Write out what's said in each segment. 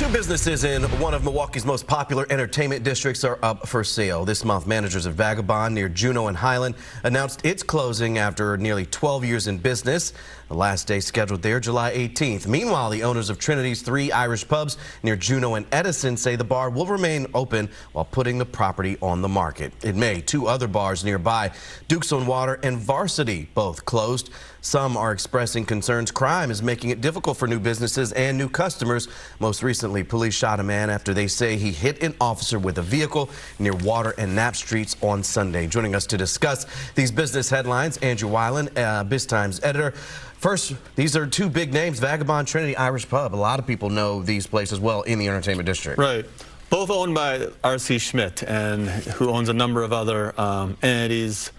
Two businesses in one of Milwaukee's most popular entertainment districts are up for sale. This month, managers at Vagabond near Juneau and Weiland announced it's closing after nearly 12 years in business. The last day scheduled there, July 18th. Meanwhile, the owners of Trinity's 3 Irish pubs near Juneau and Edison say the bar will remain open while putting the property on the market. In May, 2 other bars nearby, Duke's on Water and Varsity, both closed. Some are expressing concerns crime is making it difficult for new businesses and new customers. Most recently, police shot a man after they say he hit an officer with a vehicle near Water and Knapp Streets on Sunday. Joining us to discuss these business headlines, Andrew Weiland, BizTimes editor. First, these are 2 big names, Vagabond, Trinity, Irish Pub. A lot of people know these places well in the entertainment district. Right. Both owned by R.C. Schmidt, and who owns a number of other entities,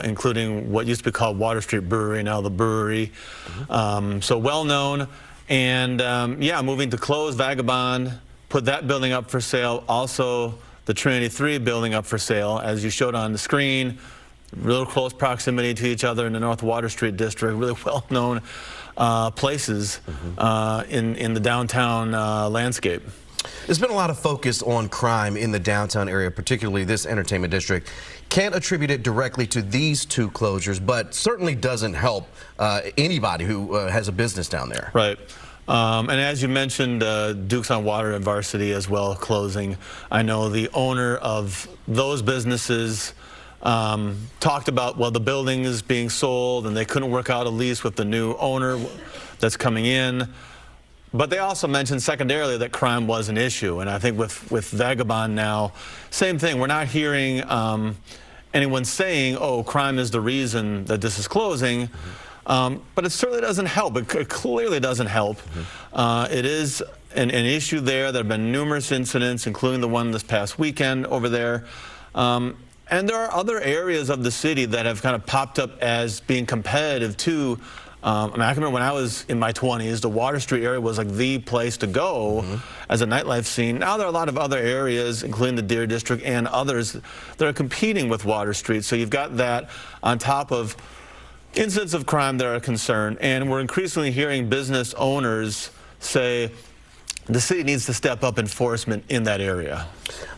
including what used to be called Water Street Brewery, now the brewery. So well known. And yeah, moving to close Vagabond, put that building up for sale. Also, the Trinity 3 building up for sale, as you showed on the screen. Real close proximity to each other in the North Water Street district, really well-known places in the downtown landscape. There's been a lot of focus on crime in the downtown area, particularly this entertainment district. Can't attribute it directly to these 2 closures, but certainly doesn't help anybody who has a business down there. Right. And as you mentioned, Duke's on Water and Varsity as well closing. I know the owner of those businesses talked about, well, the building is being sold and they couldn't work out a lease with the new owner that's coming in. But they also mentioned secondarily that crime was an issue. And I think with Vagabond now, same thing. We're not hearing anyone saying, oh, crime is the reason that this is closing. But it certainly doesn't help. It clearly doesn't help. It is an issue there. There have been numerous incidents, including the one this past weekend over there. And there are other areas of the city that have kind of popped up as being competitive too. I mean, I can remember when I was in my 20s, the Water Street area was like the place to go as a nightlife scene. Now there are a lot of other areas, including the Deer District and others, that are competing with Water Street. So you've got that on top of incidents of crime that are a concern. And we're increasingly hearing business owners say the city needs to step up enforcement in that area.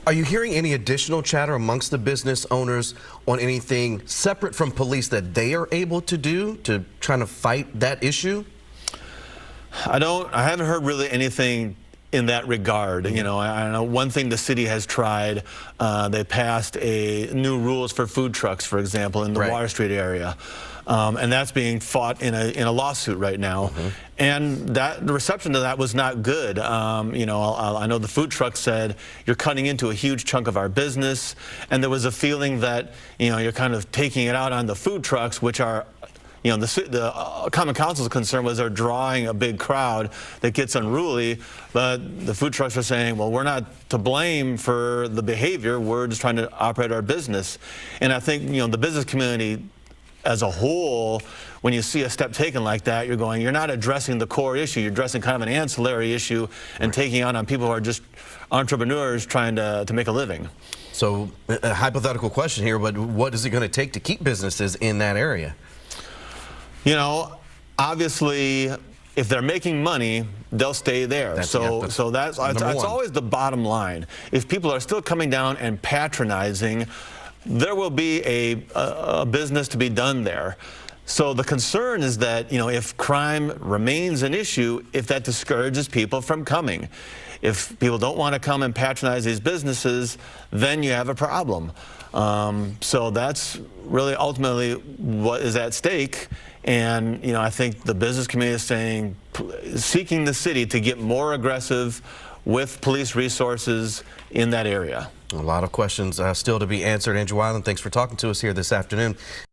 Are you hearing any additional chatter amongst the business owners on anything separate from police that they are able to do to try to fight that issue? I haven't heard really anything in that regard. You know, I know one thing the city has tried, they passed new rules for food trucks, for example, in the Water Street area. And that's being fought in a lawsuit right now. And the reception to that was not good. You know, I know the food truck said, you're cutting into a huge chunk of our business. And there was a feeling that, you know, you're kind of taking it out on the food trucks, which are, you know, the Common Council's concern was they're drawing a big crowd that gets unruly, but the food trucks are saying, well, we're not to blame for the behavior, we're just trying to operate our business. And I think, you know, the business community as a whole, when you see a step taken like that, you're going, you're not addressing the core issue, you're addressing kind of an ancillary issue and taking on people who are just entrepreneurs trying to make a living. So, a hypothetical question here, but what is it going to take to keep businesses in that area? You know, obviously, if they're making money, they'll stay there. That's always the bottom line. If people are still coming down and patronizing, there will be a business to be done there. So the concern is that, you know, if crime remains an issue, if that discourages people from coming. If people don't want to come and patronize these businesses, then you have a problem. So that's really ultimately what is at stake. And, you know, I think the business community is saying, seeking the city to get more aggressive with police resources in that area. A lot of questions still to be answered. Andrew Weiland, thanks for talking to us here this afternoon.